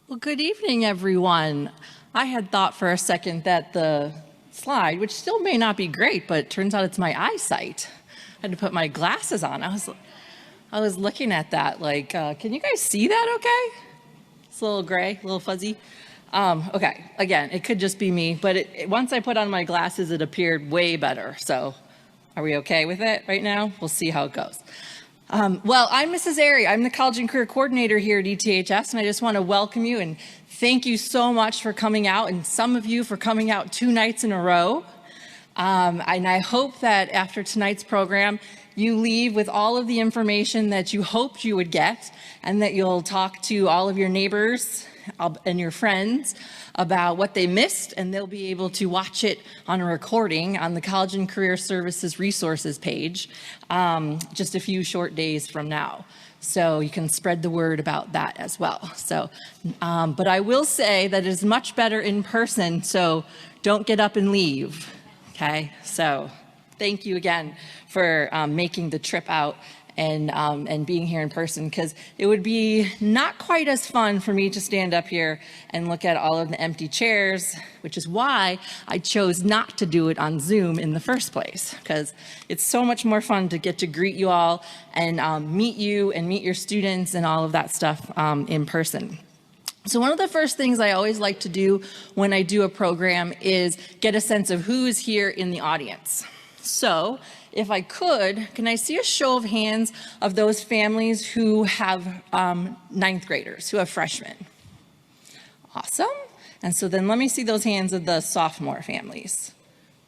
Well, good evening, everyone. I had thought for a second that the slide, which still may not be great, but it turns out it's my eyesight. I had to put my glasses on. I was looking at that like, can you guys see that okay? It's a little gray, a little fuzzy. Okay, again, it could just be me, but once I put on my glasses, it appeared way better. So are we okay with it right now? We'll see how it goes. Well, I'm Mrs. Airy. I'm the College and Career Coordinator here at ETHS, and I just want to welcome you and thank you so much for coming out, and some of you for coming out 2 nights in a row. And I hope that after tonight's program, you leave with all of the information that you hoped you would get, and that you'll talk to all of your neighbors and your friends about what they missed, and they'll be able to watch it on a recording on the College and Career Services resources page just a few short days from now. So you can spread the word about that as well. So, but I will say that it is much better in person, so don't get up and leave, okay? So thank you again for making the trip out and being here in person, because it would be not quite as fun for me to stand up here and look at all of the empty chairs, which is why I chose not to do it on Zoom in the first place, because it's so much more fun to get to greet you all and meet you and meet your students and all of that stuff in person. So one of the first things I always like to do when I do a program is get a sense of who is here in the audience. So if I could, can I see a show of hands of those families who have 9th graders, who have freshmen? Awesome. And so then let me see those hands of the sophomore families.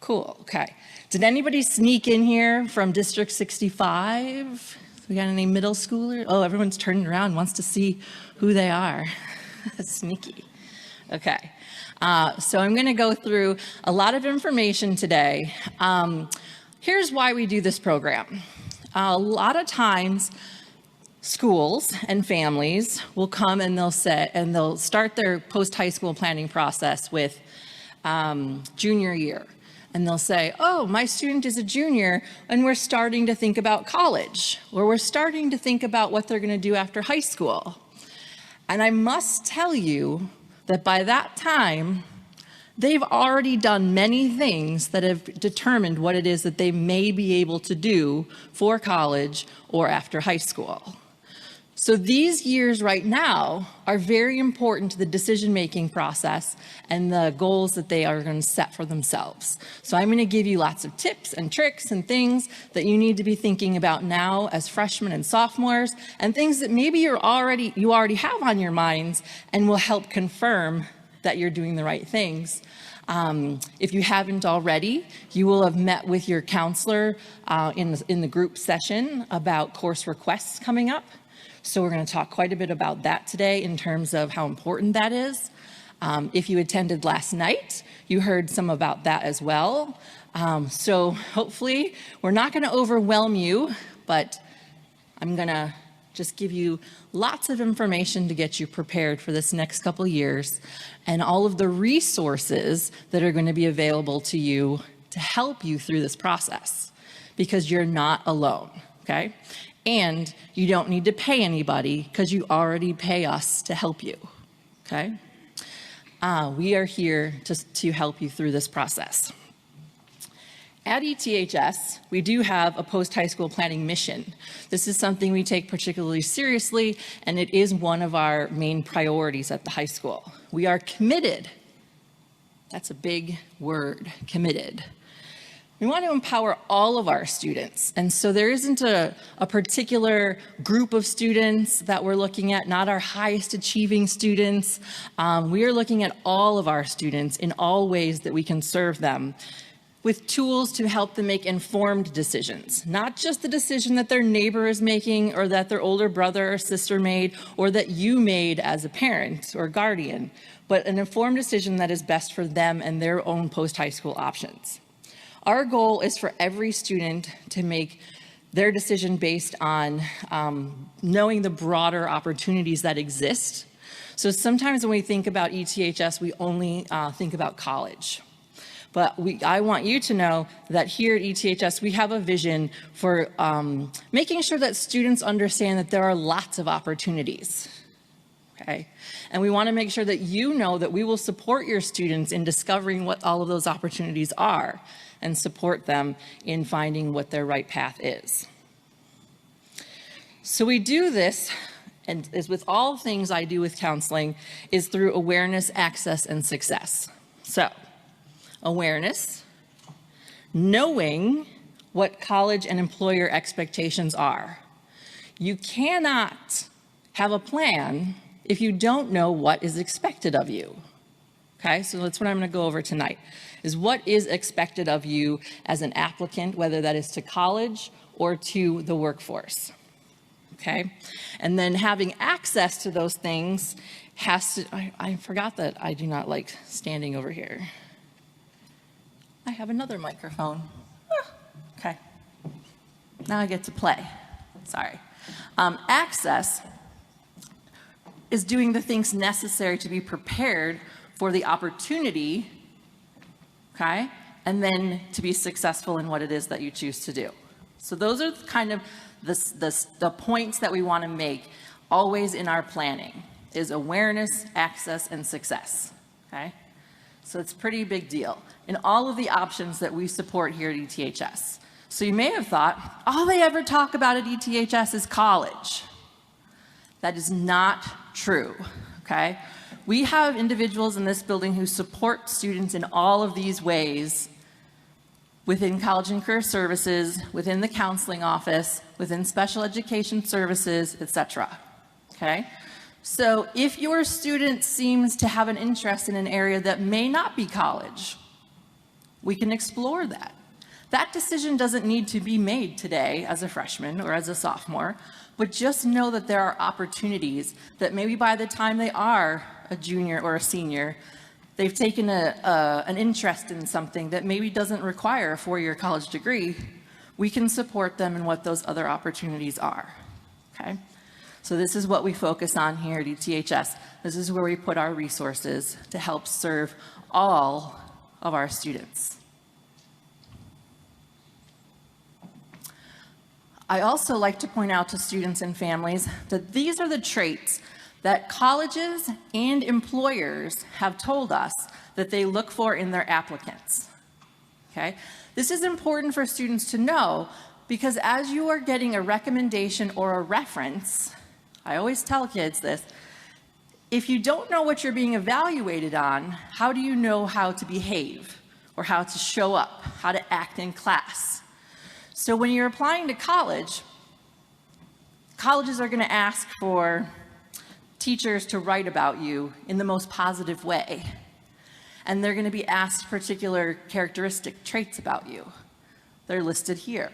Cool, okay. Did anybody sneak in here from District 65? We got any middle schoolers? Oh, everyone's turning around, wants to see who they are. Sneaky. Okay. So I'm gonna go through a lot of information today. Here's why we do this program. A lot of times, schools and families will come and they'll start their post-high school planning process with junior year. And they'll say, oh, my student is a junior and we're starting to think about college, or we're starting to think about what they're gonna do after high school. And I must tell you that by that time, they've already done many things that have determined what it is that they may be able to do for college or after high school. So these years right now are very important to the decision-making process and the goals that they are going to set for themselves. So I'm going to give you lots of tips and tricks and things that you need to be thinking about now as freshmen and sophomores, and things that maybe you already have on your minds and will help confirm that you're doing the right things. If you haven't already, you will have met with your counselor in the group session about course requests coming up. So we're going to talk quite a bit about that today in terms of how important that is. If you attended last night, you heard some about that as well. So hopefully we're not going to overwhelm you, but I'm going to just give you lots of information to get you prepared for this next couple years, and all of the resources that are going to be available to you to help you through this process, because you're not alone, okay? And you don't need to pay anybody, because you already pay us to help you, okay? We are here to help you through this process. At ETHS, we do have a post-high school planning mission. This is something we take particularly seriously, and it is one of our main priorities at the high school. We are committed. That's a big word, committed. We want to empower all of our students, and so there isn't a particular group of students that we're looking at, not our highest achieving students. We are looking at all of our students in all ways that we can serve them, with tools to help them make informed decisions, not just the decision that their neighbor is making, or that their older brother or sister made, or that you made as a parent or guardian, but an informed decision that is best for them and their own post-high school options. Our goal is for every student to make their decision based on knowing the broader opportunities that exist. So sometimes when we think about ETHS, we only think about college. But I want you to know that here at ETHS, we have a vision for making sure that students understand that there are lots of opportunities. okay? And we want to make sure that you know that we will support your students in discovering what all of those opportunities are and support them in finding what their right path is. So we do this, and as with all things I do with counseling, is through awareness, access, and success. So, awareness, knowing what college and employer expectations are. You cannot have a plan if you don't know what is expected of you. Okay, so that's what I'm going to go over tonight, is what is expected of you as an applicant, whether that is to college or to the workforce. Okay, and then having access to those things has to, I forgot that I do not like standing over here. I have another microphone. Okay, now I get to play, sorry. Access is doing the things necessary to be prepared for the opportunity, okay, and then to be successful in what it is that you choose to do. So those are kind of the points that we want to make always in our planning, is awareness, access, and success, okay? So it's a pretty big deal in all of the options that we support here at ETHS. So you may have thought, all they ever talk about at ETHS is college. That is not true, okay? We have individuals in this building who support students in all of these ways within College and Career Services, within the counseling office, within special education services, etc. Okay? So if your student seems to have an interest in an area that may not be college, we can explore that. That decision doesn't need to be made today as a freshman or as a sophomore, but just know that there are opportunities that maybe by the time they are a junior or a senior, they've taken an interest in something that maybe doesn't require a four-year college degree. We can support them in what those other opportunities are, okay? So this is what we focus on here at ETHS. This is where we put our resources to help serve all of our students. I also like to point out to students and families that these are the traits that colleges and employers have told us that they look for in their applicants, okay? This is important for students to know because as you are getting a recommendation or a reference, I always tell kids this, if you don't know what you're being evaluated on, how do you know how to behave or how to show up, how to act in class? So when you're applying to college, colleges are going to ask for teachers to write about you in the most positive way. And they're going to be asked particular characteristic traits about you. They're listed here.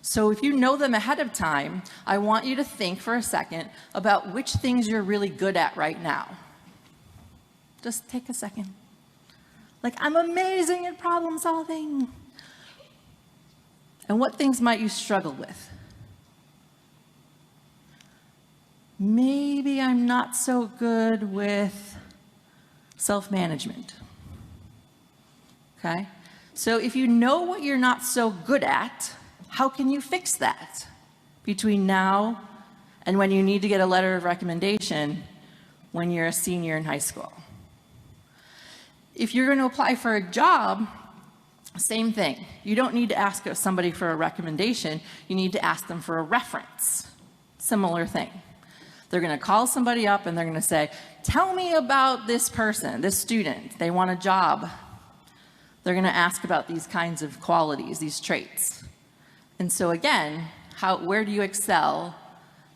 So if you know them ahead of time, I want you to think for a second about which things you're really good at right now. Just take a second. Like, I'm amazing at problem solving. And what things might you struggle with? Maybe I'm not so good with self-management, okay? So if you know what you're not so good at, how can you fix that between now and when you need to get a letter of recommendation when you're a senior in high school? If you're going to apply for a job, same thing. You don't need to ask somebody for a recommendation. You need to ask them for a reference. Similar thing. They're going to call somebody up and they're going to say, tell me about this person, this student. They want a job. They're going to ask about these kinds of qualities, these traits. And so again, where do you excel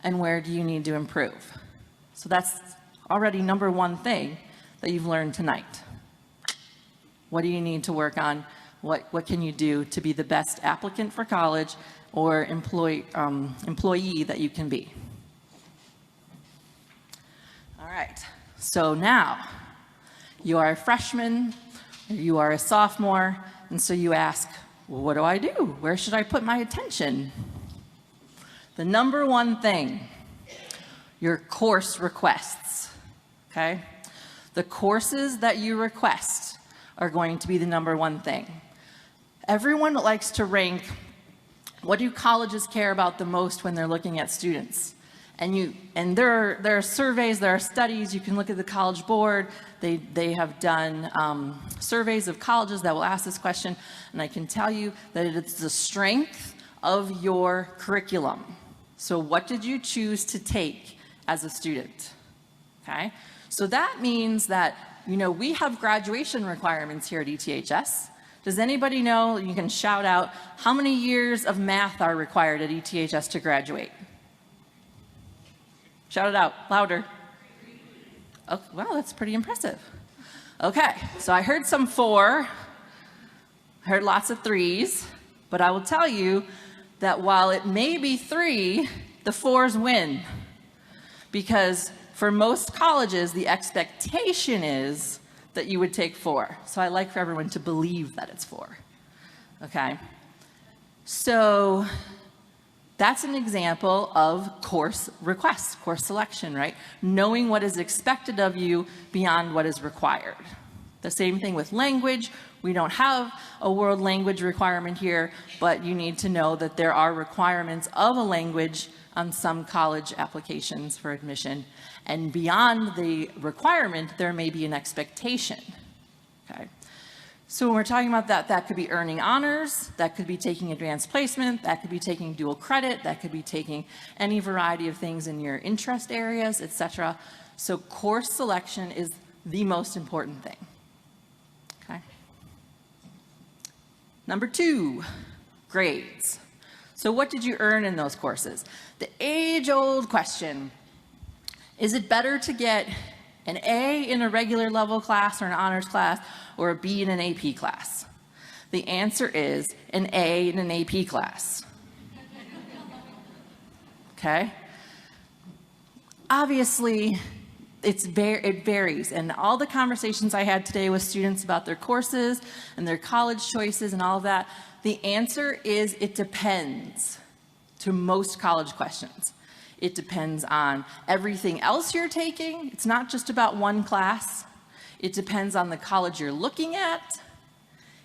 and where do you need to improve? So that's already number one thing that you've learned tonight. What do you need to work on? What can you do to be the best applicant for college or employee that you can be? All right, so now you are a freshman, or you are a sophomore, and so you ask, well, what do I do? Where should I put my attention? The number one thing, your course requests, okay? The courses that you request are going to be the number one thing. Everyone likes to rank, what do colleges care about the most when they're looking at students? And there are surveys, there are studies. You can look at the College Board. They have done surveys of colleges that will ask this question, and I can tell you that it's the strength of your curriculum. So what did you choose to take as a student? Okay, so that means that, you know, we have graduation requirements here at ETHS. Does anybody know? You can shout out how many years of math are required at ETHS to graduate. Shout it out, louder. Oh, well, that's pretty impressive. Okay, so I heard some 4, I heard lots of 3s, but I will tell you that while it may be 3, the 4s win. Because for most colleges, the expectation is that you would take 4. So I like for everyone to believe that it's 4, okay? So that's an example of course requests, course selection, right? Knowing what is expected of you beyond what is required. The same thing with language. We don't have a world language requirement here, but you need to know that there are requirements of a language on some college applications for admission. And beyond the requirement, there may be an expectation, okay? So when we're talking about that, that could be earning honors, that could be taking advanced placement, that could be taking dual credit, that could be taking any variety of things in your interest areas, etc. So course selection is the most important thing, okay? Number 2, grades. So what did you earn in those courses? The age-old question, is it better to get an A in a regular level class or an honors class, or a B in an AP class? The answer is an A in an AP class. Okay? Obviously, it varies, and all the conversations I had today with students about their courses and their college choices and all of that, the answer is it depends to most college questions. It depends on everything else you're taking. It's not just about one class. It depends on the college you're looking at.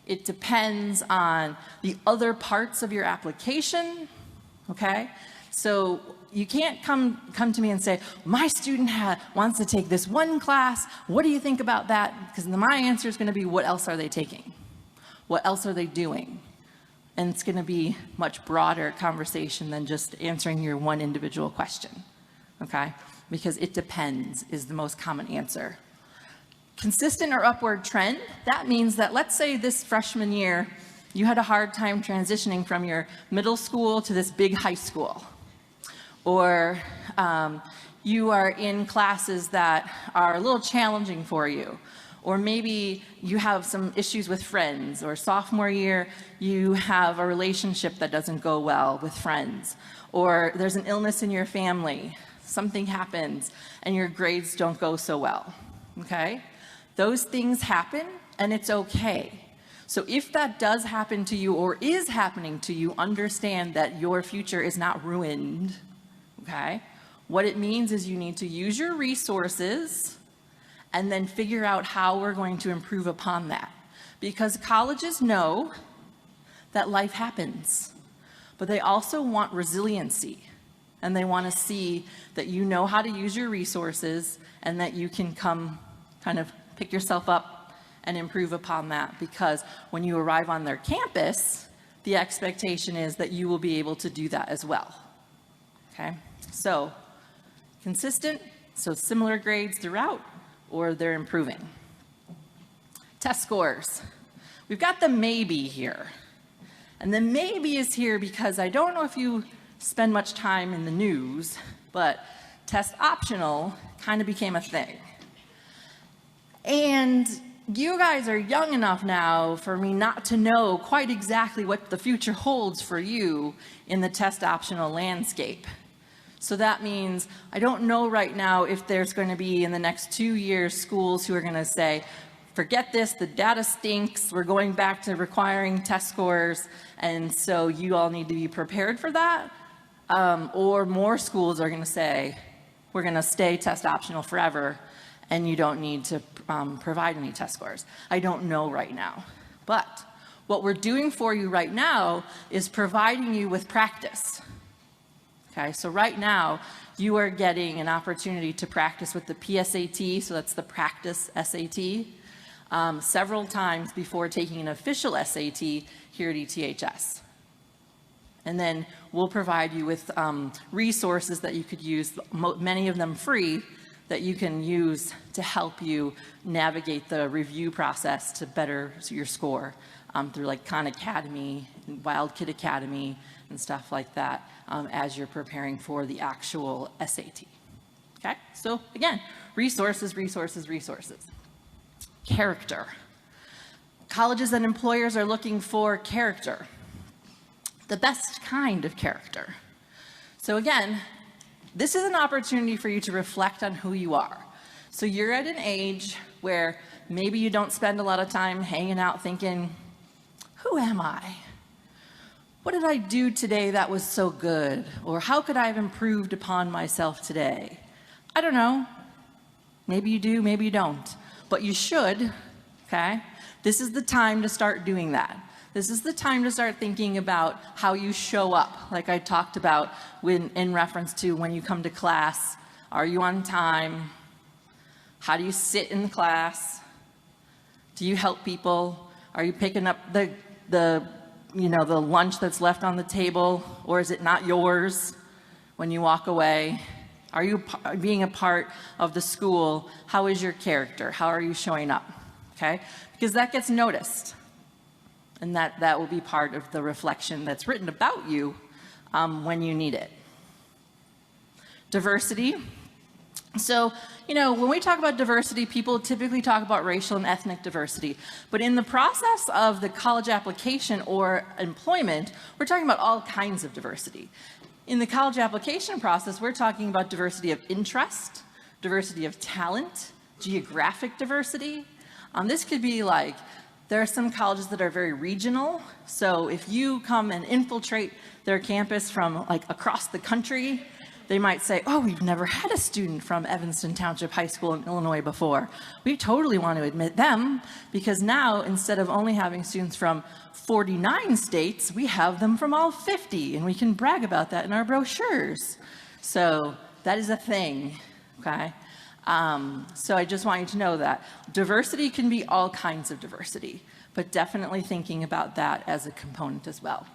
It depends on the other parts of your application, okay? So you can't come to me and say, my student wants to take this one class. What do you think about that? Because my answer is going to be, what else are they taking? What else are they doing? And it's going to be much broader conversation than just answering your one individual question, okay? Because it depends is the most common answer. Consistent or upward trend, that means that let's say this freshman year, you had a hard time transitioning from your middle school to this big high school. Or you are in classes that are a little challenging for you. Or maybe you have some issues with friends, or sophomore year, you have a relationship that doesn't go well with friends, or there's an illness in your family, something happens, and your grades don't go so well, okay? Those things happen, and it's okay. So if that does happen to you, or is happening to you, understand that your future is not ruined, okay? What it means is you need to use your resources and then figure out how we're going to improve upon that. Because colleges know that life happens, but they also want resiliency, and they want to see that you know how to use your resources and that you can come kind of pick yourself up and improve upon that. Because when you arrive on their campus, the expectation is that you will be able to do that as well, okay? So consistent, so similar grades throughout, or they're improving. Test scores. We've got the maybe here. And the maybe is here because I don't know if you spend much time in the news, but test optional kind of became a thing. And you guys are young enough now for me not to know quite exactly what the future holds for you in the test optional landscape. So that means I don't know right now if there's going to be in the next 2 years schools who are going to say, forget this, the data stinks, we're going back to requiring test scores, and so you all need to be prepared for that. Or more schools are going to say, we're going to stay test optional forever, and you don't need to provide any test scores. I don't know right now. But what we're doing for you right now is providing you with practice. Okay, so right now, you are getting an opportunity to practice with the PSAT, so that's the practice SAT, several times before taking an official SAT here at ETHS. And then we'll provide you with resources that you could use, many of them free, that you can use to help you navigate the review process to better your score through like Khan Academy and Wild Kid Academy and stuff like that as you're preparing for the actual SAT. Okay, so again, resources, resources, resources. Character. Colleges and employers are looking for character. The best kind of character. So again, this is an opportunity for you to reflect on who you are. So you're at an age where maybe you don't spend a lot of time hanging out thinking, who am I? What did I do today that was so good? Or how could I have improved upon myself today? I don't know. Maybe you do, maybe you don't. But you should, okay? This is the time to start doing that. This is the time to start thinking about how you show up, like I talked about in reference to when you come to class. Are you on time? How do you sit in the class? Do you help people? Are you picking up the lunch that's left on the table, or is it not yours when you walk away? Are you being a part of the school? How is your character? How are you showing up? Okay? Because that gets noticed. And that will be part of the reflection that's written about you when you need it. Diversity. So, when we talk about diversity, people typically talk about racial and ethnic diversity. But in the process of the college application or employment, we're talking about all kinds of diversity. In the college application process, we're talking about diversity of interest, diversity of talent, geographic diversity. This could be like, there are some colleges that are very regional. So if you come and infiltrate their campus from like across the country, they might say, oh, we've never had a student from Evanston Township High School in Illinois before. We totally want to admit them, because now instead of only having students from 49 states, we have them from all 50, and we can brag about that in our brochures. So that is a thing, okay? So I just want you to know that diversity can be all kinds of diversity, but definitely thinking about that as a component as well.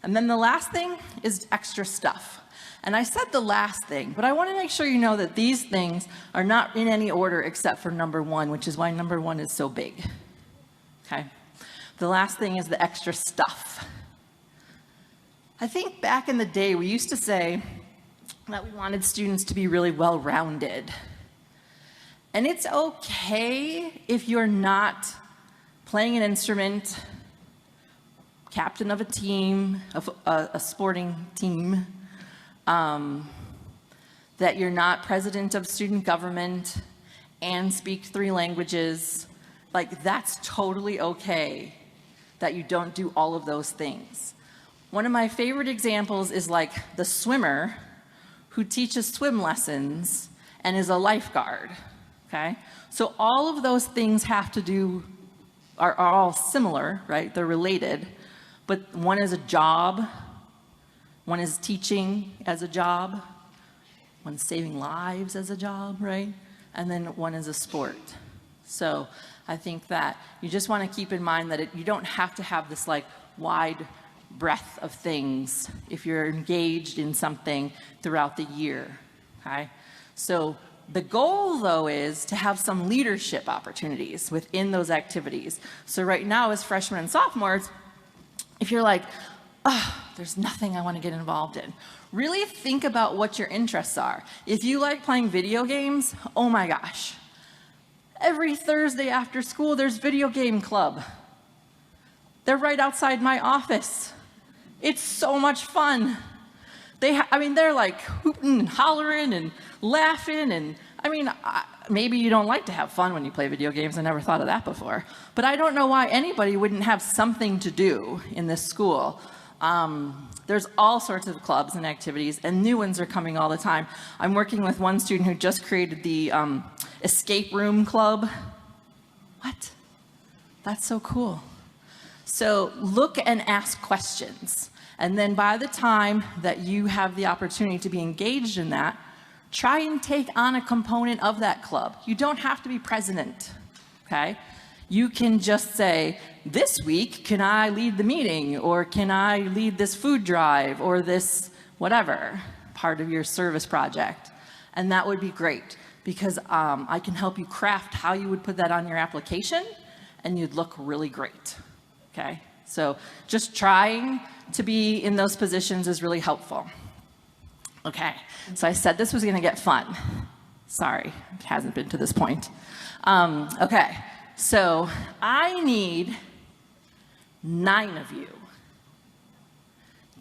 And then the last thing is extra stuff. And I said the last thing, but I want to make sure you know that these things are not in any order except for number one, which is why number one is so big. Okay? The last thing is the extra stuff. I think back in the day, we used to say that we wanted students to be really well-rounded. And it's okay if you're not playing an instrument, captain of a team, of a sporting team, that you're not president of student government and speak 3 languages. Like, that's totally okay that you don't do all of those things. One of my favorite examples is like the swimmer who teaches swim lessons and is a lifeguard. Okay? So all of those things are all similar, right? They're related, but one is a job, one is teaching as a job, one's saving lives as a job, right? And then one is a sport. So I think that you just want to keep in mind that you don't have to have this like wide breadth of things if you're engaged in something throughout the year, okay? So the goal, though, is to have some leadership opportunities within those activities. So right now, as freshmen and sophomores, if you're like, there's nothing I want to get involved in, really think about what your interests are. If you like playing video games, oh my gosh. Every Thursday after school, there's video game club. They're right outside my office. It's so much fun. They're like hooting and hollering and laughing, and maybe you don't like to have fun when you play video games. I never thought of that before. But I don't know why anybody wouldn't have something to do in this school. There's all sorts of clubs and activities, and new ones are coming all the time. I'm working with one student who just created the escape room club. What? That's so cool. So look and ask questions. And then by the time that you have the opportunity to be engaged in that, Try and take on a component of that club. You don't have to be president, okay? You can just say, this week, can I lead the meeting? Or can I lead this food drive? Or this whatever part of your service project? And that would be great, because I can help you craft how you would put that on your application, and you'd look really great, okay? So just trying to be in those positions is really helpful. Okay, so I said this was gonna get fun. Sorry, it hasn't been to this point. Okay, so I need 9 of you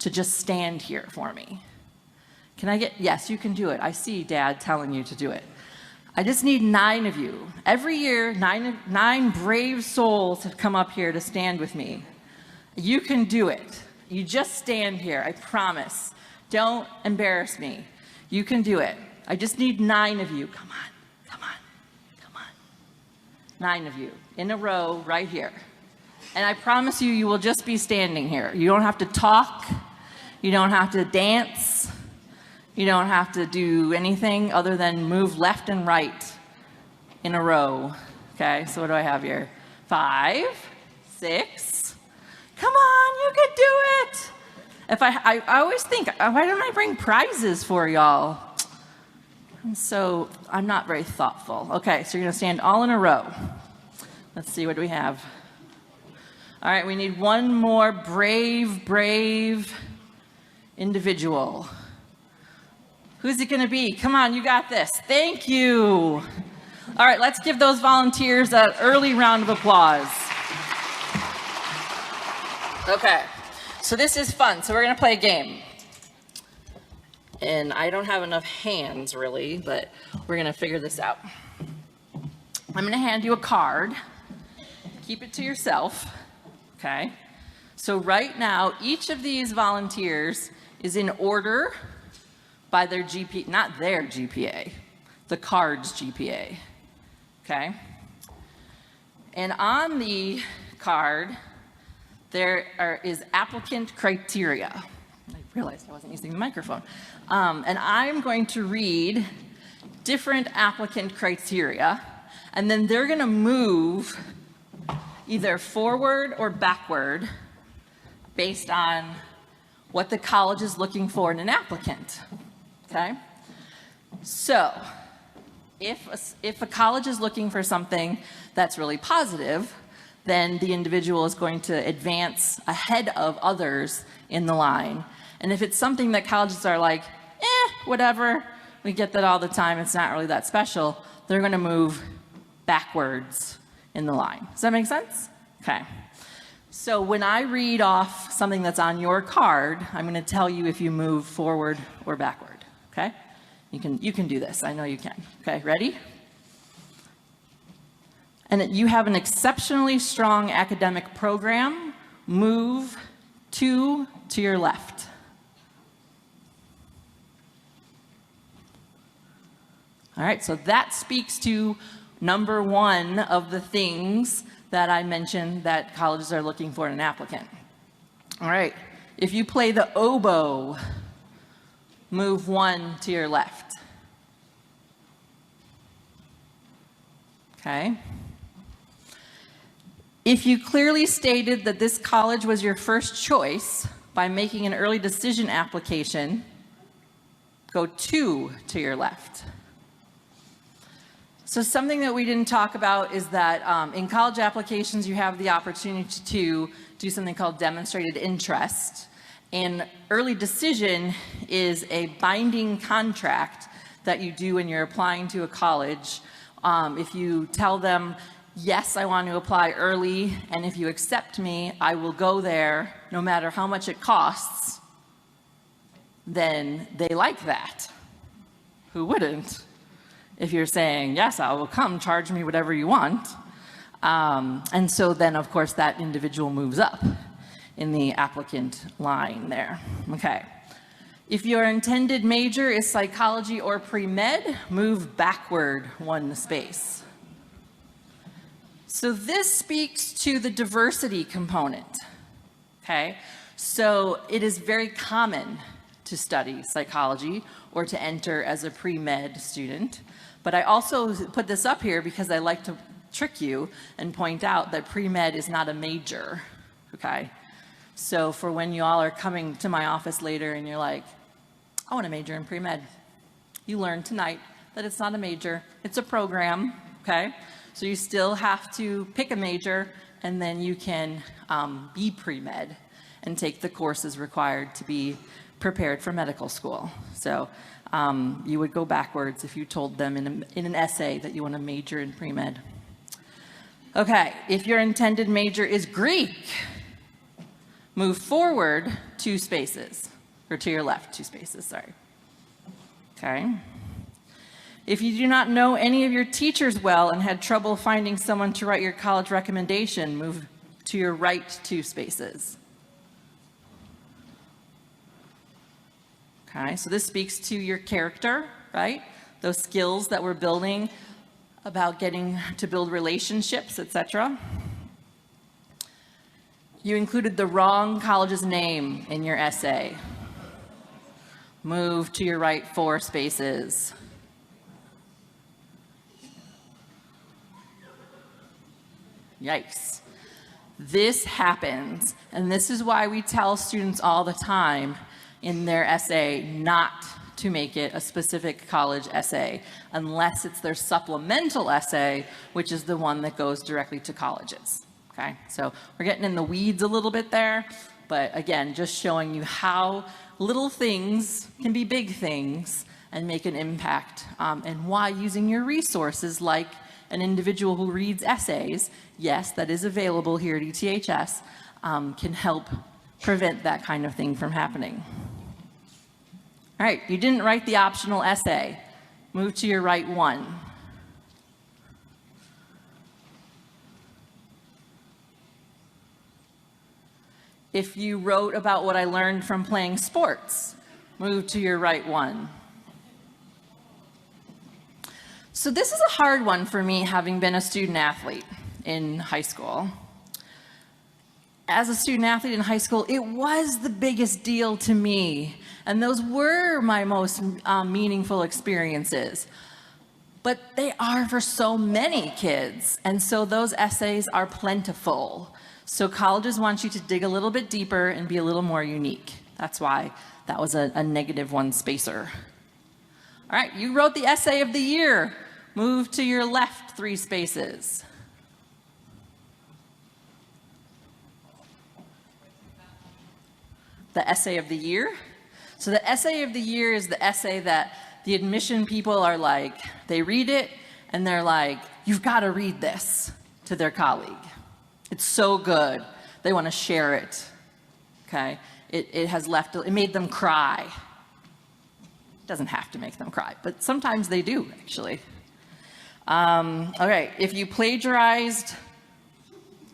to just stand here for me. Can I get, yes, you can do it. I see Dad telling you to do it. I just need 9 of you. Every year, 9 brave souls have come up here to stand with me. You can do it. You just stand here, I promise. Don't embarrass me. You can do it. I just need 9 of you. Come on, come on, come on. 9 of you in a row right here. And I promise you, you will just be standing here. You don't have to talk. You don't have to dance. You don't have to do anything other than move left and right in a row. Okay, so what do I have here? 5, 6. Come on, you can do it. If I always think, why don't I bring prizes for y'all? And so I'm not very thoughtful. Okay, so you're gonna stand all in a row. Let's see, what do we have? All right, we need one more brave individual. Who's it gonna be? Come on, you got this. Thank you. All right, let's give those volunteers an early round of applause. Okay. So this is fun. So we're going to play a game. And I don't have enough hands, really, but we're going to figure this out. I'm going to hand you a card. Keep it to yourself, okay? So right now, each of these volunteers is in order by their GPA, not their GPA, the card's GPA, okay? And on the card, there is applicant criteria. I realized I wasn't using the microphone. And I'm going to read different applicant criteria, and then they're gonna move either forward or backward based on what the college is looking for in an applicant, okay? So, if a college is looking for something that's really positive, then the individual is going to advance ahead of others in the line. And if it's something that colleges are like, whatever, we get that all the time, it's not really that special, they're gonna move backwards in the line. Does that make sense? Okay. So when I read off something that's on your card, I'm gonna tell you if you move forward or backward, okay? You can do this, I know you can. Okay, ready? And you have an exceptionally strong academic program, move 2 to your left. All right, so that speaks to number 1 of the things that I mentioned that colleges are looking for in an applicant. All right, if you play the oboe, move 1 to your left. Okay. If you clearly stated that this college was your first choice by making an early decision application, go 2 to your left. So something that we didn't talk about is that in college applications, you have the opportunity to do something called demonstrated interest. And early decision is a binding contract that you do when you're applying to a college. If you tell them, yes, I want to apply early, and if you accept me, I will go there no matter how much it costs, then they like that. Who wouldn't? If you're saying, yes, I will come, charge me whatever you want. And so then, of course, that individual moves up in the applicant line there. Okay. If your intended major is psychology or pre-med, move backward 1 space. So this speaks to the diversity component, okay? So it is very common to study psychology or to enter as a pre-med student. But I also put this up here because I like to trick you and point out that pre-med is not a major, okay? So for when you all are coming to my office later and you're like, I want to major in pre-med, you learn tonight that it's not a major, it's a program, okay? So you still have to pick a major, and then you can be pre-med and take the courses required to be prepared for medical school. So you would go backwards if you told them in an essay that you want to major in pre-med. Okay, if your intended major is Greek, move forward 2 spaces, or to your left 2 spaces, sorry. Okay. If you do not know any of your teachers well and had trouble finding someone to write your college recommendation, move to your right 2 spaces. Okay, so this speaks to your character, right? Those skills that we're building about getting to build relationships, etc. You included the wrong college's name in your essay. Move to your right 4 spaces. Yikes. This happens, and this is why we tell students all the time in their essay not to make it a specific college essay unless it's their supplemental essay, which is the one that goes directly to colleges. Okay, so we're getting in the weeds a little bit there, but again, just showing you how little things can be big things and make an impact, and why using your resources like an individual who reads essays, yes, that is available here at ETHS, can help prevent that kind of thing from happening. All right, you didn't write the optional essay. Move to your right 1. If you wrote about what I learned from playing sports, move to your right 1. So this is a hard one for me, having been a student athlete in high school. As a student athlete in high school, it was the biggest deal to me, and those were my most meaningful experiences. But they are for so many kids, and so those essays are plentiful. So colleges want you to dig a little bit deeper and be a little more unique. That's why that was a -1 spacer. All right, you wrote the essay of the year. Move to your left 3 spaces. The essay of the year. So the essay of the year is the essay that the admission people are like, they read it and they're like, you've got to read this to their colleague. It's so good. They want to share it. Okay? It made them cry. It doesn't have to make them cry, but sometimes they do, actually. Okay, if you plagiarized,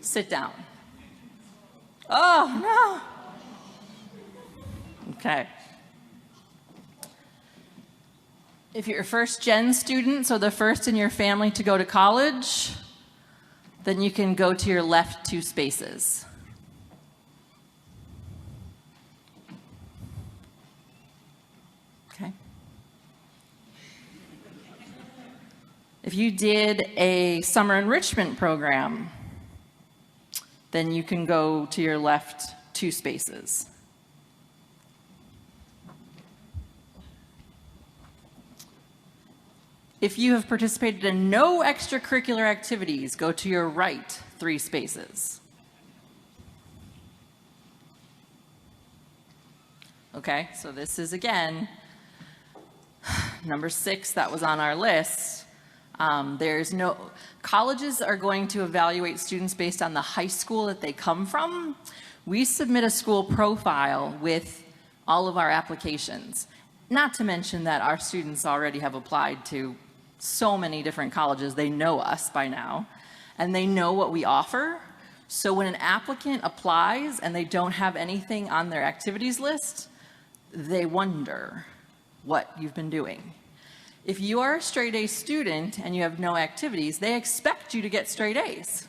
sit down. Oh, no. Okay. If you're a first-gen student, so the first in your family to go to college, then you can go to your left 2 spaces. Okay. If you did a summer enrichment program, then you can go to your left 2 spaces. If you have participated in no extracurricular activities, go to your right 3 spaces. Okay, so this is again number 6 that was on our list. Colleges are going to evaluate students based on the high school that they come from. We submit a school profile with all of our applications. Not to mention that our students already have applied to so many different colleges. They know us by now, and they know what we offer. So when an applicant applies and they don't have anything on their activities list, they wonder what you've been doing. If you are a straight A student and you have no activities, they expect you to get straight A's.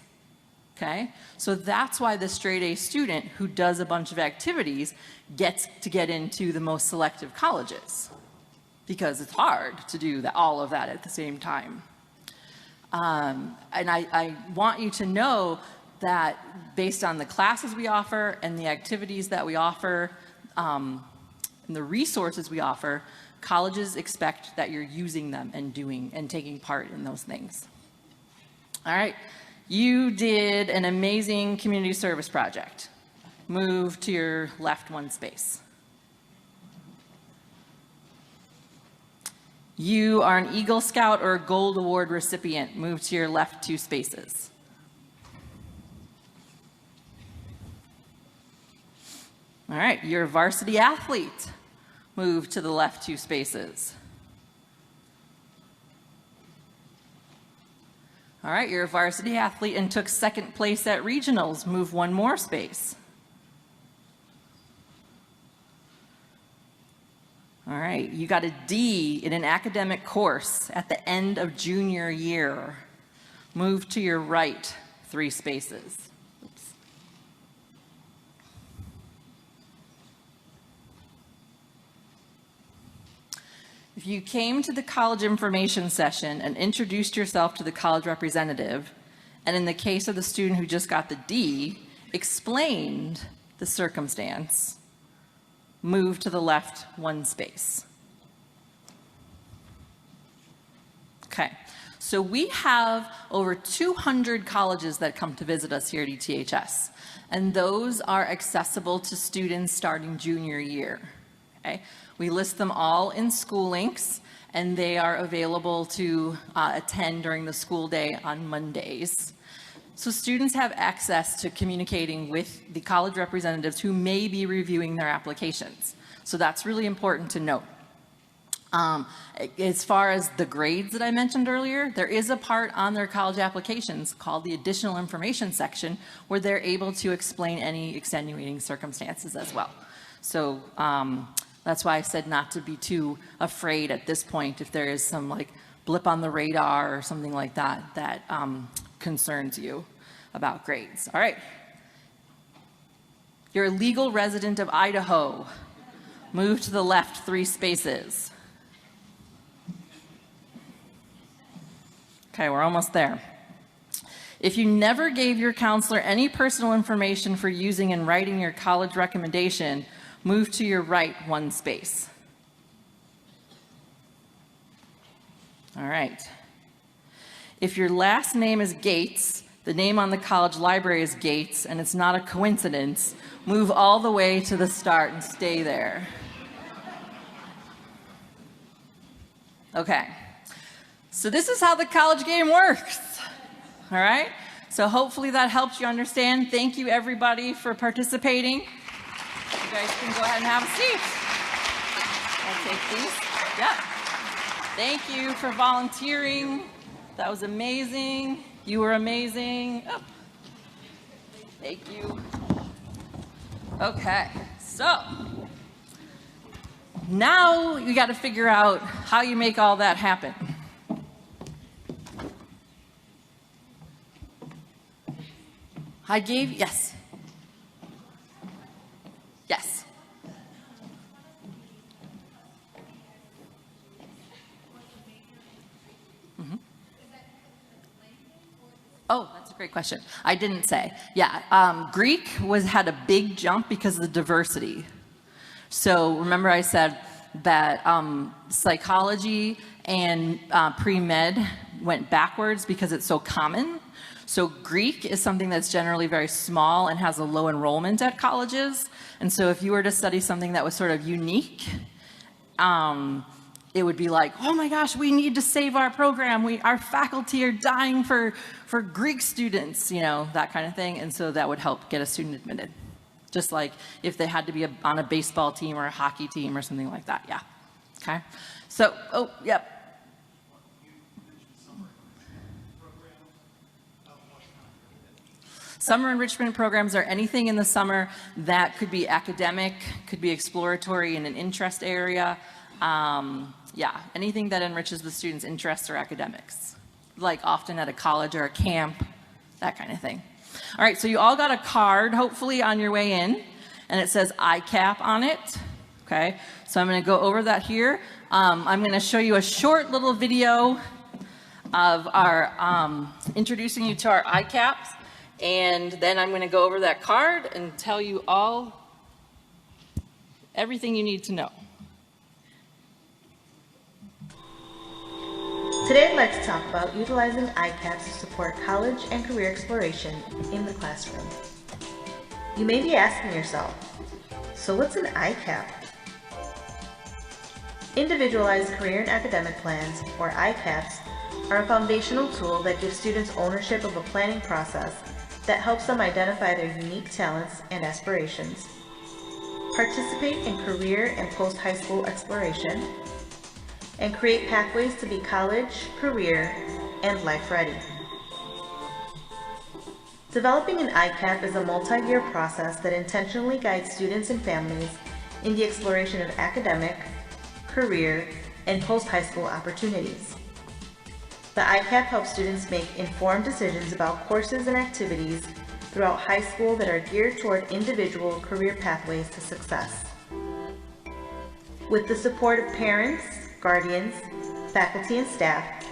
Okay, so that's why the straight A student who does a bunch of activities gets to get into the most selective colleges, because it's hard to do all of that at the same time. And I want you to know that based on the classes we offer and the activities that we offer, and the resources we offer, colleges expect that you're using them and doing and taking part in those things. All right. You did an amazing community service project. Move to your left one space. You are an Eagle Scout or a Gold Award recipient. Move to your left 2 spaces. All right, you're a varsity athlete. Move to the left 2 spaces. All right, you're a varsity athlete and took 2nd place at regionals. Move 1 more space. All right, you got a D in an academic course at the end of junior year. Move to your right 3 spaces. Oops. If you came to the college information session and introduced yourself to the college representative, and in the case of the student who just got the D, explained the circumstance, move to the left 1 space. Okay, so we have over 200 colleges that come to visit us here at ETHS, and those are accessible to students starting junior year. Okay, we list them all in school links, and they are available to attend during the school day on Mondays. So students have access to communicating with the college representatives who may be reviewing their applications. So that's really important to note. As far as the grades that I mentioned earlier, there is a part on their college applications called the additional information section where they're able to explain any extenuating circumstances as well. So that's why I said not to be too afraid at this point if there is some like blip on the radar or something like that that concerns you about grades. All right. You're a legal resident of Idaho. Move to the left 3 spaces. Okay, we're almost there. If you never gave your counselor any personal information for using in writing your college recommendation, move to your right 1 space. All right. If your last name is Gates, the name on the college library is Gates, and it's not a coincidence, move all the way to the start and stay there. Okay. So this is how the college game works. All right? So hopefully that helps you understand. Thank you, everybody, for participating. You guys can go ahead and have a seat. I'll take these. Yeah. Thank you for volunteering. That was amazing. You were amazing. Oh. Thank you. Okay, so now you got to figure out how you make all that happen. I gave, yes. Yes. Mm-hmm. Oh, that's a great question. I didn't say. Yeah, Greek had a big jump because of the diversity. So remember I said that psychology and pre-med went backwards because it's so common. So Greek is something that's generally very small and has a low enrollment at colleges. And so if you were to study something that was sort of unique, it would be like, oh my gosh, we need to save our program. Our faculty are dying for Greek students, you know, that kind of thing. And so that would help get a student admitted. Just like if they had to be on a baseball team or a hockey team or something like that, yeah. Okay, so, oh, yep. Summer enrichment programs are anything in the summer that could be academic, could be exploratory in an interest area. Yeah, anything that enriches the students' interests or academics, like often at a college or a camp, that kind of thing. All right, so you all got a card, hopefully, on your way in, and it says ICAP on it. Okay, so I'm going to go over that here. I'm going to show you a short little video of our introducing you to our ICAPs, and then I'm going to go over that card and tell you everything you need to know. Today I'd like to talk about utilizing ICAPs to support college and career exploration in the classroom. You may be asking yourself, so what's an ICAP? Individualized Career and Academic Plans, or ICAPs, are a foundational tool that gives students ownership of a planning process that helps them identify their unique talents and aspirations, participate in career and post-high school exploration, and create pathways to be college, career, and life ready. Developing an ICAP is a multi-year process that intentionally guides students and families in the exploration of academic, career, and post-high school opportunities. The ICAP helps students make informed decisions about courses and activities throughout high school that are geared toward individual career pathways to success. With the support of parents, guardians, faculty, and staff,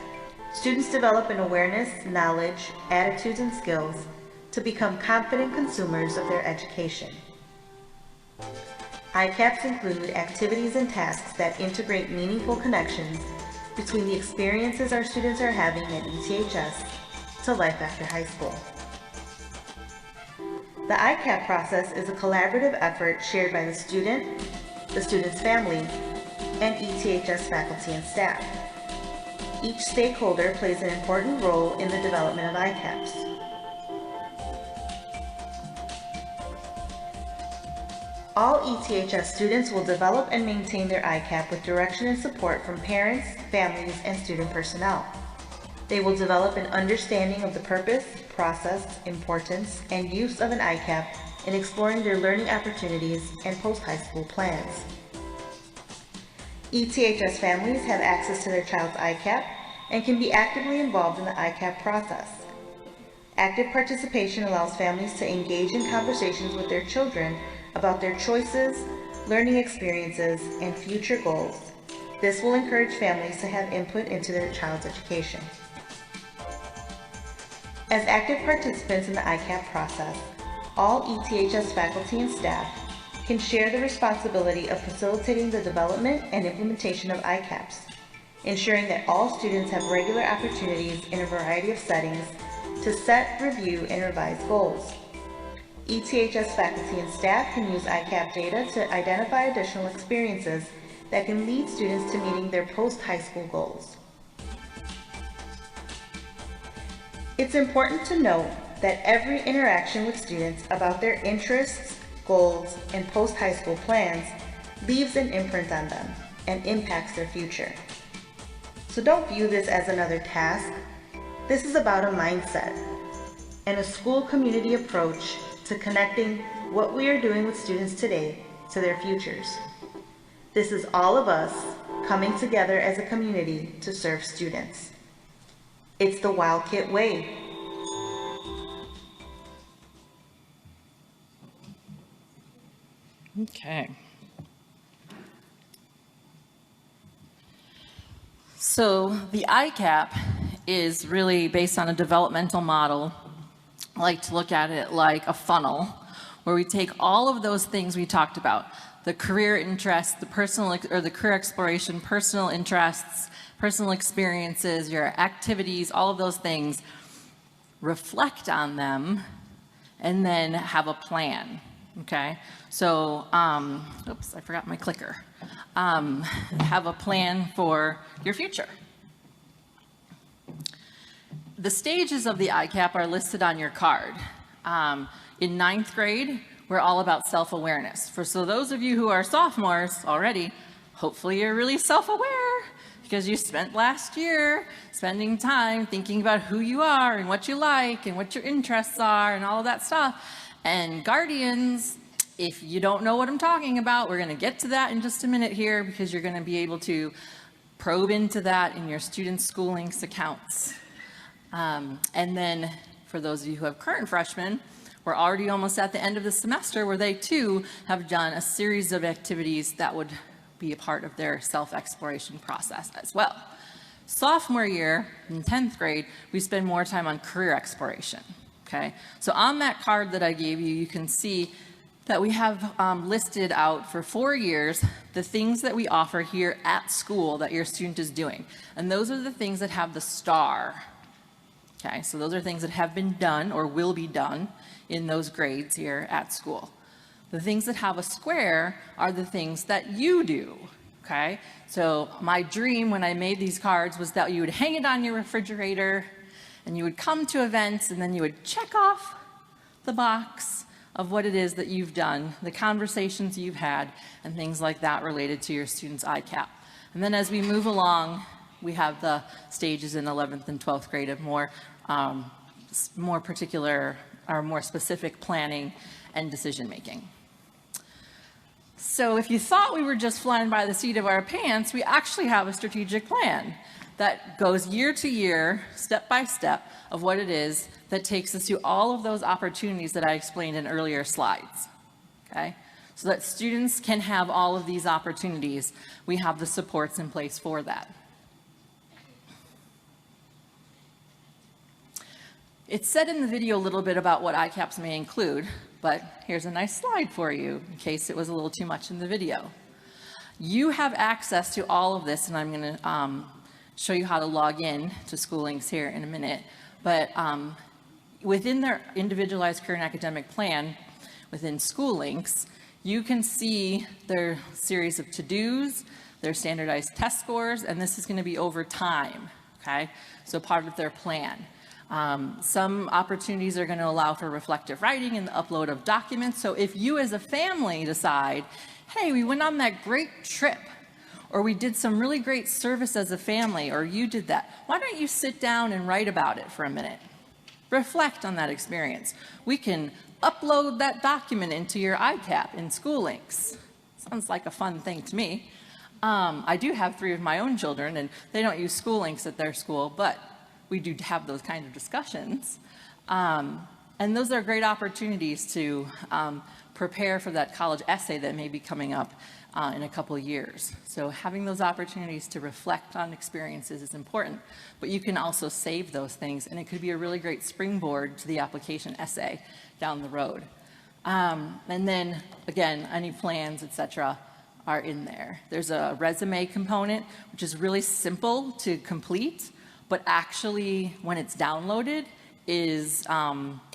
students develop an awareness, knowledge, attitudes, and skills to become confident consumers of their education. ICAPs include activities and tasks that integrate meaningful connections between the experiences our students are having at ETHS to life after high school. The ICAP process is a collaborative effort shared by the student's family, and ETHS faculty and staff. Each stakeholder plays an important role in the development of ICAPs. All ETHS students will develop and maintain their ICAP with direction and support from parents, families, and student personnel. They will develop an understanding of the purpose, process, importance, and use of an ICAP in exploring their learning opportunities and post-high school plans. ETHS families have access to their child's ICAP and can be actively involved in the ICAP process. Active participation allows families to engage in conversations with their children about their choices, learning experiences, and future goals. This will encourage families to have input into their child's education. As active participants in the ICAP process, all ETHS faculty and staff can share the responsibility of facilitating the development and implementation of ICAPs, ensuring that all students have regular opportunities in a variety of settings to set, review, and revise goals. ETHS faculty and staff can use ICAP data to identify additional experiences that can lead students to meeting their post-high school goals. It's important to note that every interaction with students about their interests, goals, and post-high school plans leaves an imprint on them and impacts their future. So don't view this as another task. This is about a mindset and a school community approach to connecting what we are doing with students today to their futures. This is all of us coming together as a community to serve students. It's the Wildcat way. Okay. So the ICAP is really based on a developmental model. I like to look at it like a funnel where we take all of those things we talked about, the career interests, the career exploration, personal interests, personal experiences, your activities, all of those things, reflect on them, and then have a plan. Okay, so, oops, I forgot my clicker. Have a plan for your future. The stages of the ICAP are listed on your card. In 9th grade, we're all about self-awareness. So those of you who are sophomores already, hopefully you're really self-aware because you spent last year spending time thinking about who you are and what you like and what your interests are and all of that stuff. And guardians, if you don't know what I'm talking about, we're going to get to that in just a minute here because you're going to be able to probe into that in your student schooling's accounts. And then for those of you who have current freshmen, we're already almost at the end of the semester where they too have done a series of activities that would be a part of their self-exploration process as well. Sophomore year, in 10th grade, we spend more time on career exploration, okay? So on that card that I gave you, you can see that we have listed out for 4 years the things that we offer here at school that your student is doing. And those are the things that have the star, okay? So those are things that have been done or will be done in those grades here at school. The things that have a square are the things that you do, okay? So my dream when I made these cards was that you would hang it on your refrigerator and you would come to events and then you would check off the box of what it is that you've done, the conversations you've had, and things like that related to your student's ICAP. And then as we move along, we have the stages in 11th and 12th grade of more particular or more specific planning and decision making. So if you thought we were just flying by the seat of our pants, we actually have a strategic plan that goes year to year, step by step, of what it is that takes us to all of those opportunities that I explained in earlier slides, okay? So that students can have all of these opportunities, we have the supports in place for that. It's said in the video a little bit about what ICAPs may include, but here's a nice slide for you in case it was a little too much in the video. You have access to all of this, and I'm going to show you how to log in to SchoolLinks here in a minute. But within their individualized career and academic plan, within SchoolLinks, you can see their series of to-dos, their standardized test scores, and this is going to be over time, okay? So part of their plan. Some opportunities are going to allow for reflective writing and the upload of documents. So if you as a family decide, hey, we went on that great trip, or we did some really great service as a family, or you did that, why don't you sit down and write about it for a minute? Reflect on that experience. We can upload that document into your ICAP in SchoolLinks. Sounds like a fun thing to me. I do have 3 of my own children, and they don't use SchoolLinks at their school, but we do have those kind of discussions. And those are great opportunities to prepare for that college essay that may be coming up in a couple of years. So having those opportunities to reflect on experiences is important, but you can also save those things, and it could be a really great springboard to the application essay down the road. And then, again, any plans, etc., are in there. There's a resume component, which is really simple to complete, but actually, when it's downloaded, is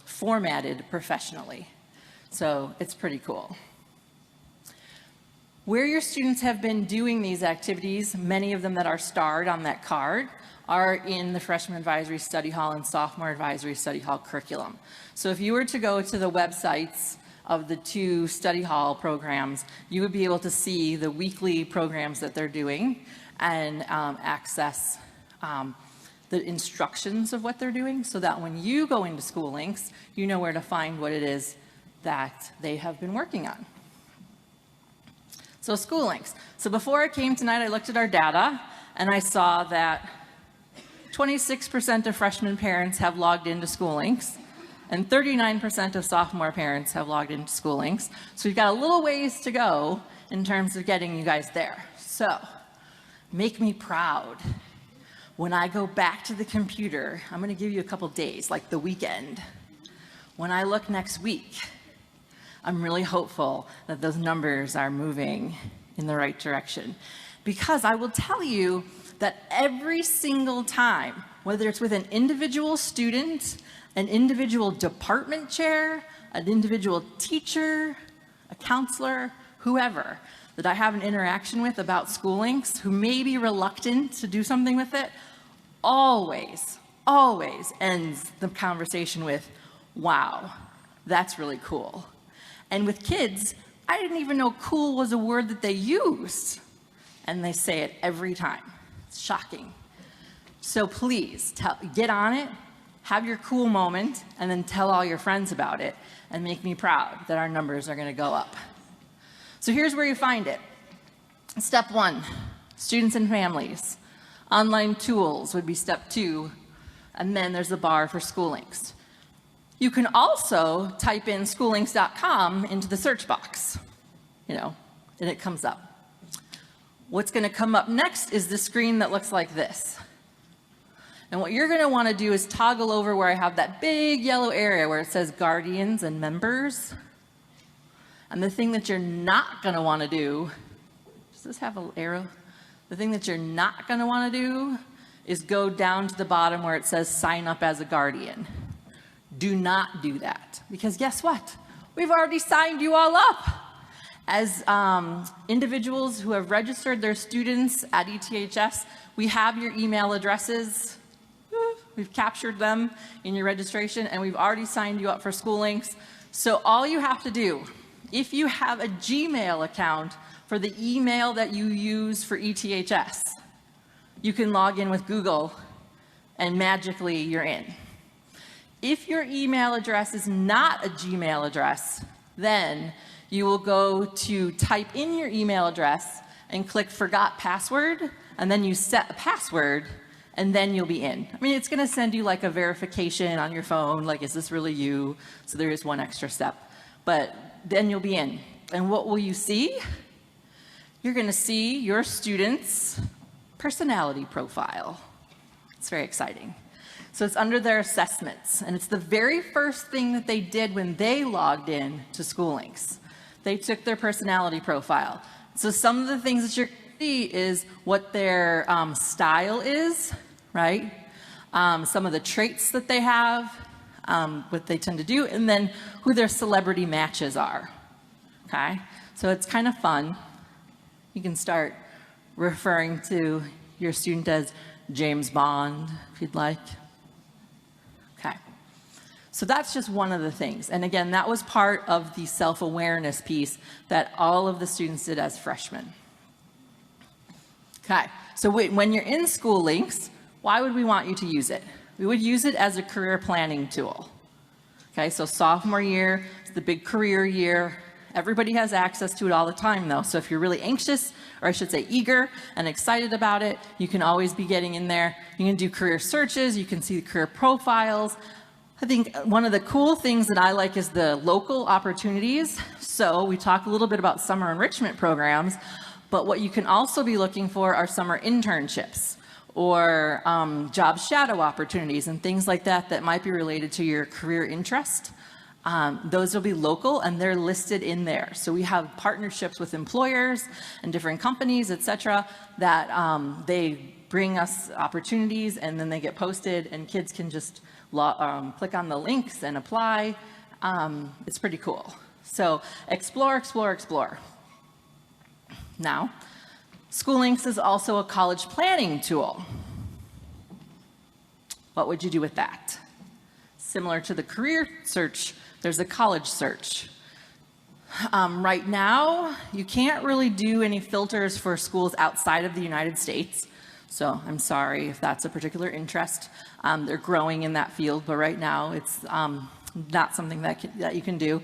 formatted professionally. So it's pretty cool. Where your students have been doing these activities, many of them that are starred on that card, are in the Freshman Advisory Study Hall and Sophomore Advisory Study Hall curriculum. So if you were to go to the websites of the 2 study hall programs, you would be able to see the weekly programs that they're doing and access the instructions of what they're doing, so that when you go into SchoolLinks, you know where to find what it is that they have been working on. So SchoolLinks. So before I came tonight, I looked at our data, and I saw that 26% of freshman parents have logged into SchoolLinks, and 39% of sophomore parents have logged into SchoolLinks. So we've got a little ways to go in terms of getting you guys there. So make me proud. When I go back to the computer, I'm going to give you a couple days, like the weekend. When I look next week, I'm really hopeful that those numbers are moving in the right direction. Because I will tell you that every single time, whether it's with an individual student, an individual department chair, an individual teacher, a counselor, whoever, that I have an interaction with about SchoolLinks who may be reluctant to do something with it, always ends the conversation with, wow, that's really cool. And with kids, I didn't even know cool was a word that they used. And they say it every time. It's shocking. So please, get on it, have your cool moment, and then tell all your friends about it, and make me proud that our numbers are going to go up. So here's where you find it. Step 1, students and families. Online tools would be step 2, and then there's the bar for SchoolLinks. You can also type in schoollinks.com into the search box, and it comes up. What's going to come up next is the screen that looks like this. And what you're going to want to do is toggle over where I have that big yellow area where it says guardians and members. And the thing that you're not going to want to do, does this have an arrow? The thing that you're not going to want to do is go down to the bottom where it says sign up as a guardian. Do not do that, because guess what? We've already signed you all up. As individuals who have registered their students at ETHS, we have your email addresses. We've captured them in your registration, and we've already signed you up for SchoolLinks. So all you have to do, if you have a Gmail account for the email that you use for ETHS, you can log in with Google, and magically you're in. If your email address is not a Gmail address, then you will go to type in your email address and click Forgot Password, and then you set a password, and then you'll be in. I mean, it's going to send you like a verification on your phone, like, is this really you? So there is one extra step. But then you'll be in. And what will you see? You're going to see your student's personality profile. It's very exciting. So it's under their assessments, and it's the very first thing that they did when they logged in to SchoolLinks. They took their personality profile. So some of the things that you're going to see is what their style is, right? Some of the traits that they have, what they tend to do, and then who their celebrity matches are, okay? So it's kind of fun. You can start referring to your student as James Bond, if you'd like. Okay. So that's just one of the things. And again, that was part of the self-awareness piece that all of the students did as freshmen. Okay. So when you're in SchoolLinks, why would we want you to use it? We would use it as a career planning tool. Okay, so sophomore year is the big career year. Everybody has access to it all the time, though. So if you're really anxious, or I should say eager and excited about it, you can always be getting in there. You can do career searches. You can see the career profiles. I think one of the cool things that I like is the local opportunities. So we talked a little bit about summer enrichment programs, but what you can also be looking for are summer internships or job shadow opportunities and things like that that might be related to your career interest. Those will be local, and they're listed in there. So we have partnerships with employers and different companies, et cetera, that they bring us opportunities, and then they get posted, and kids can just click on the links and apply. It's pretty cool. So explore, explore, explore. Now, SchoolLinks is also a college planning tool. What would you do with that? Similar to the career search, there's a college search. Right now, you can't really do any filters for schools outside of the United States. So I'm sorry if that's a particular interest. They're growing in that field, but right now it's not something that you can do.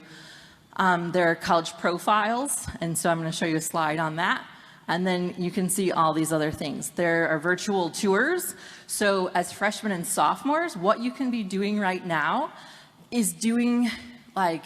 There are college profiles, and so I'm going to show you a slide on that. And then you can see all these other things. There are virtual tours. So as freshmen and sophomores, what you can be doing right now is doing like,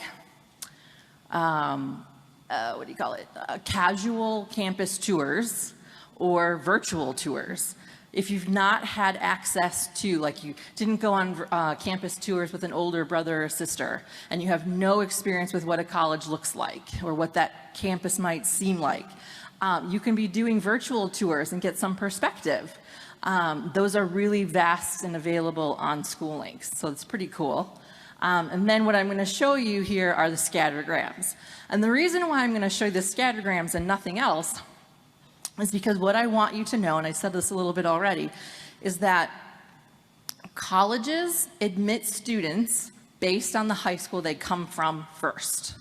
what do you call it? Casual campus tours or virtual tours. If you've not had access to, like you didn't go on campus tours with an older brother or sister, and you have no experience with what a college looks like or what that campus might seem like, you can be doing virtual tours and get some perspective. Those are really vast and available on SchoolLinks, so it's pretty cool. And then what I'm going to show you here are the scattergrams. And the reason why I'm going to show you the scattergrams and nothing else is because what I want you to know, and I said this a little bit already, is that colleges admit students based on the high school they come from first,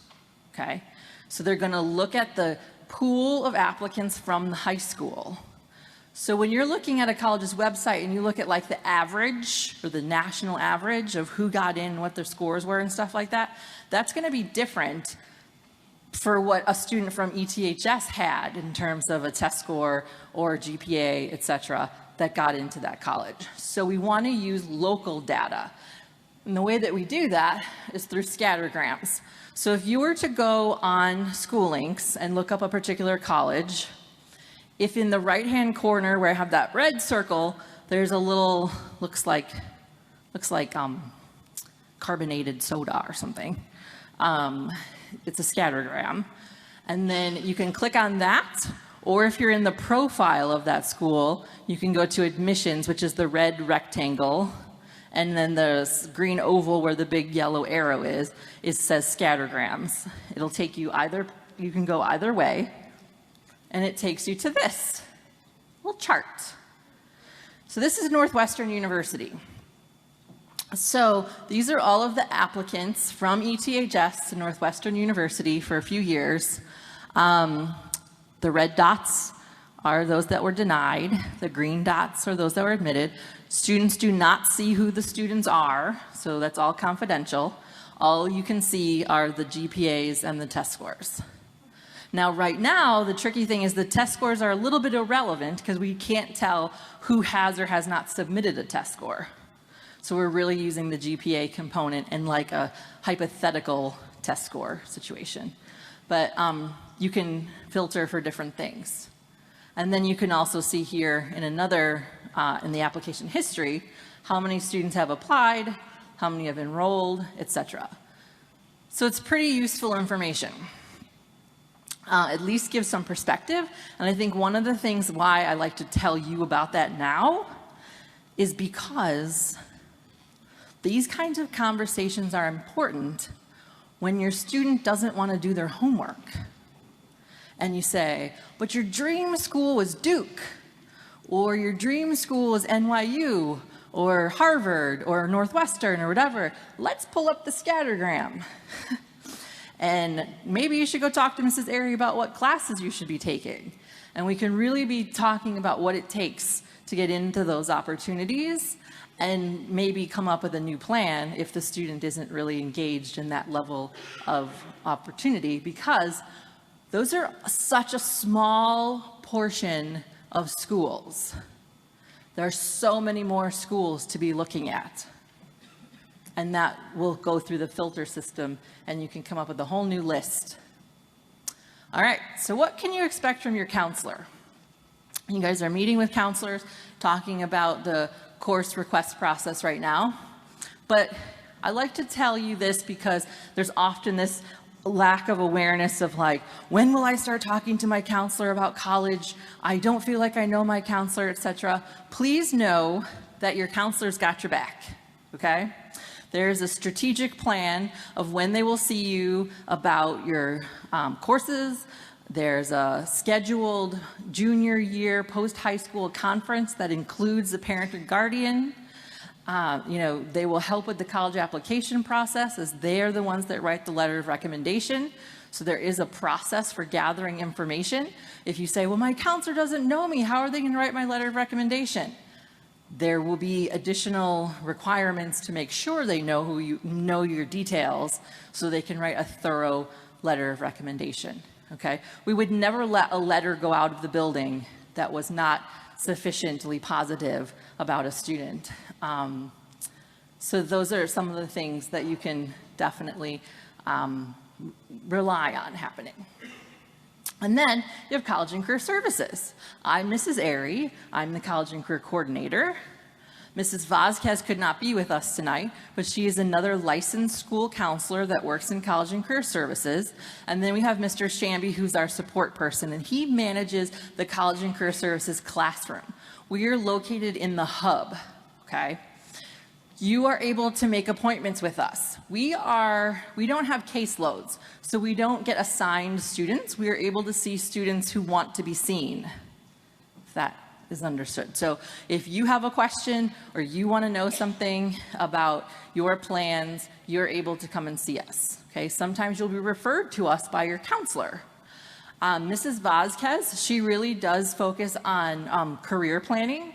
okay? So they're going to look at the pool of applicants from the high school. So when you're looking at a college's website and you look at like the average or the national average of who got in, what their scores were and stuff like that, that's going to be different for what a student from ETHS had in terms of a test score or GPA, et cetera, that got into that college. So we want to use local data. And the way that we do that is through scattergrams. So if you were to go on School Links and look up a particular college, if in the right-hand corner where I have that red circle, there's a little, looks like carbonated soda or something. It's a scattergram. And then you can click on that, or if you're in the profile of that school, you can go to admissions, which is the red rectangle, and then the green oval where the big yellow arrow is, it says scattergrams. It'll take you either, you can go either way, and it takes you to this little chart. So this is Northwestern University. So these are all of the applicants from ETHS to Northwestern University for a few years. The red dots are those that were denied. The green dots are those that were admitted. Students do not see who the students are, so that's all confidential. All you can see are the GPAs and the test scores. Now, right now, the tricky thing is the test scores are a little bit irrelevant because we can't tell who has or has not submitted a test score. So we're really using the GPA component in like a hypothetical test score situation. But you can filter for different things. And then you can also see here in another, in the application history, how many students have applied, how many have enrolled, etc. So it's pretty useful information. At least gives some perspective. And I think one of the things why I like to tell you about that now is because these kinds of conversations are important when your student doesn't want to do their homework. And you say, but your dream school was Duke, or your dream school is NYU, or Harvard, or Northwestern, or whatever. Let's pull up the scattergram. And maybe you should go talk to Mrs. Airy about what classes you should be taking. And we can really be talking about what it takes to get into those opportunities and maybe come up with a new plan if the student isn't really engaged in that level of opportunity, because those are such a small portion of schools. There are so many more schools to be looking at. And that will go through the filter system, and you can come up with a whole new list. All right, so what can you expect from your counselor? You guys are meeting with counselors, talking about the course request process right now. But I like to tell you this because there's often this lack of awareness of like, when will I start talking to my counselor about college? I don't feel like I know my counselor, etc. Please know that your counselor's got your back, okay? There's a strategic plan of when they will see you about your courses. There's a scheduled junior year post-high school conference that includes the parent and guardian. They will help with the college application process, as they're the ones that write the letter of recommendation. So there is a process for gathering information. If you say, well, my counselor doesn't know me, how are they going to write my letter of recommendation? There will be additional requirements to make sure they know who you know your details, so they can write a thorough letter of recommendation. Okay? We would never let a letter go out of the building that was not sufficiently positive about a student. So those are some of the things that you can definitely rely on happening. And then you have College and Career Services. I'm Mrs. Airy. I'm the College and Career Coordinator. Mrs. Vasquez could not be with us tonight, but she is another licensed school counselor that works in College and Career Services. And then we have Mr. Shamby, who's our support person, and he manages the College and Career Services classroom. We are located in the hub, okay? You are able to make appointments with us. We don't have caseloads, so we don't get assigned students. We are able to see students who want to be seen, if that is understood. So if you have a question or you want to know something about your plans, you're able to come and see us. Okay, sometimes you'll be referred to us by your counselor. Mrs. Vasquez, she really does focus on career planning.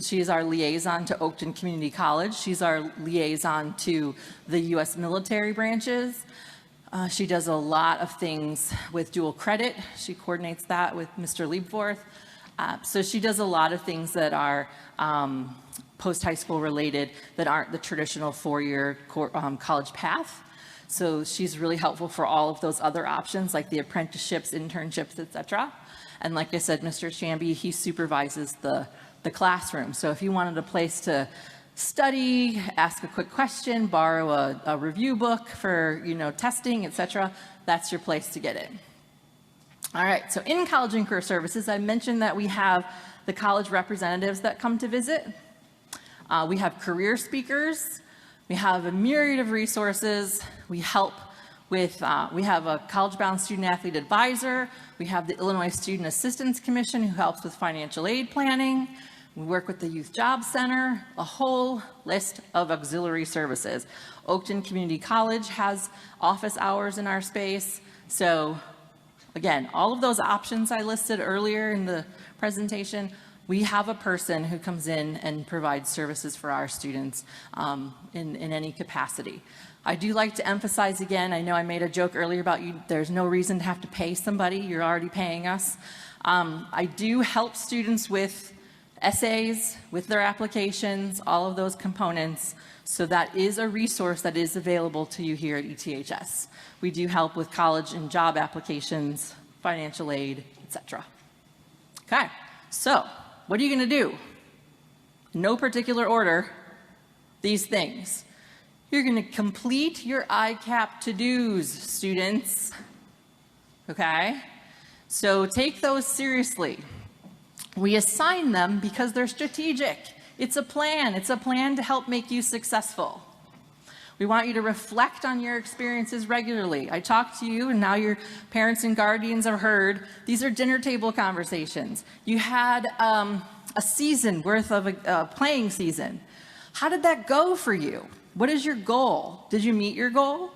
She's our liaison to Oakton Community College. She's our liaison to the U.S. military branches. She does a lot of things with dual credit. She coordinates that with Mr. Liebforth. So she does a lot of things that are post-high school related that aren't the traditional four-year college path. So she's really helpful for all of those other options like the apprenticeships, internships, etc. And like I said, Mr. Shamby, he supervises the classroom. So if you wanted a place to study, ask a quick question, borrow a review book for, testing, etc., that's your place to get in. All right, so in College and Career Services, I mentioned that we have the college representatives that come to visit. We have career speakers. We have a myriad of resources. We help with, we have a college-bound student-athlete advisor. We have the Illinois Student Assistance Commission who helps with financial aid planning. We work with the Youth Job Center, a whole list of auxiliary services. Oakton Community College has office hours in our space. So again, all of those options I listed earlier in the presentation, we have a person who comes in and provides services for our students in any capacity. I do like to emphasize again, I know I made a joke earlier about there's no reason to have to pay somebody, you're already paying us. I do help students with essays, with their applications, all of those components. So that is a resource that is available to you here at ETHS. We do help with college and job applications, financial aid, etc. Okay, so what are you going to do? No particular order, these things. You're going to complete your ICAP to-dos, students. Okay, so take those seriously. We assign them because they're strategic. It's a plan. It's a plan to help make you successful. We want you to reflect on your experiences regularly. I talked to you, and now your parents and guardians have heard. These are dinner table conversations. You had a season worth of a playing season. How did that go for you? What is your goal? Did you meet your goal?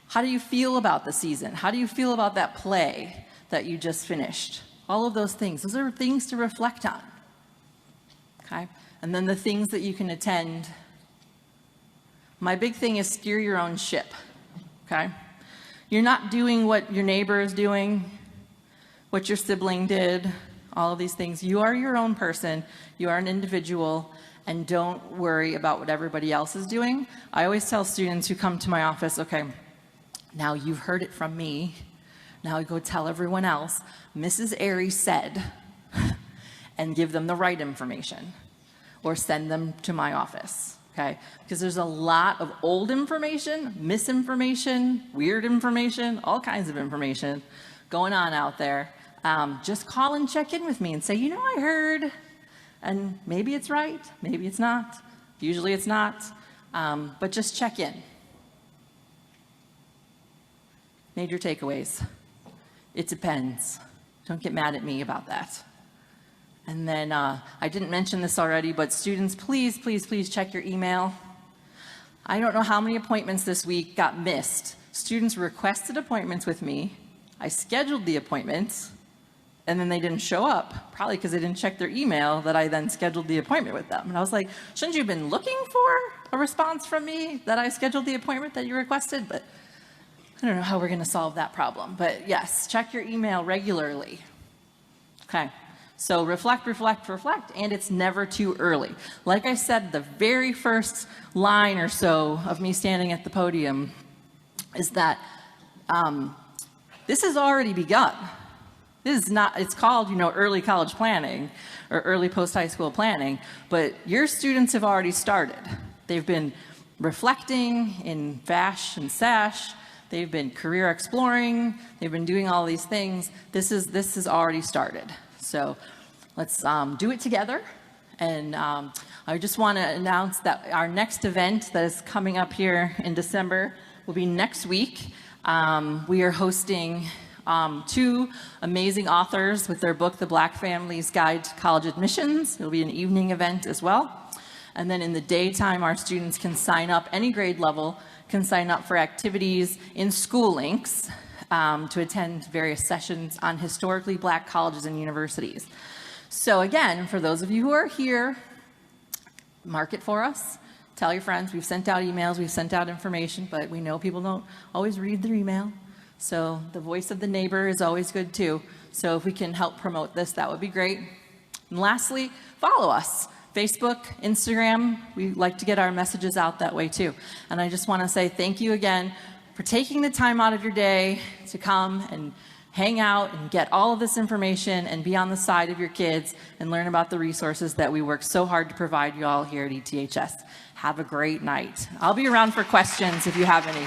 How do you feel about the season? How do you feel about that play that you just finished? All of those things. Those are things to reflect on. Okay? And then the things that you can attend. My big thing is steer your own ship. Okay? You're not doing what your neighbor is doing, what your sibling did, all of these things. You are your own person. You are an individual, and don't worry about what everybody else is doing. I always tell students who come to my office, okay, now you've heard it from me. Now go tell everyone else, Mrs. Airy said, and give them the right information, or send them to my office, okay? Because there's a lot of old information, misinformation, weird information, all kinds of information going on out there. Just call and check in with me and say, I heard, and maybe it's right, maybe it's not. Usually it's not, but just check in. Major takeaways. It depends. Don't get mad at me about that. And then I didn't mention this already, but students, please, please, please check your email. I don't know how many appointments this week got missed. Students requested appointments with me. I scheduled the appointments, and then they didn't show up, probably because they didn't check their email that I then scheduled the appointment with them. And I was like, shouldn't you have been looking for a response from me that I scheduled the appointment that you requested? But I don't know how we're going to solve that problem. But yes, check your email regularly. Okay, so reflect, reflect, reflect, and it's never too early. Like I said, the very first line or so of me standing at the podium is that this has already begun. This is not, it's called, early college planning or early post-high school planning, but your students have already started. They've been reflecting in FASH and SASH. They've been career exploring. They've been doing all these things. This has already started. So let's do it together. And I just want to announce that our next event that is coming up here in December will be next week. We are hosting two amazing authors with their book, The Black Family's Guide to College Admissions. It'll be an evening event as well. And then in the daytime, our students can sign up, any grade level, can sign up for activities in School Links to attend various sessions on historically black colleges and universities. So again, for those of you who are here, mark it for us. Tell your friends. We've sent out emails, we've sent out information, but we know people don't always read their email. So the voice of the neighbor is always good too. So if we can help promote this, that would be great. And lastly, follow us. Facebook, Instagram, we like to get our messages out that way too. And I just want to say thank you again for taking the time out of your day to come and hang out and get all of this information and be on the side of your kids and learn about the resources that we work so hard to provide you all here at ETHS. Have a great night. I'll be around for questions if you have any.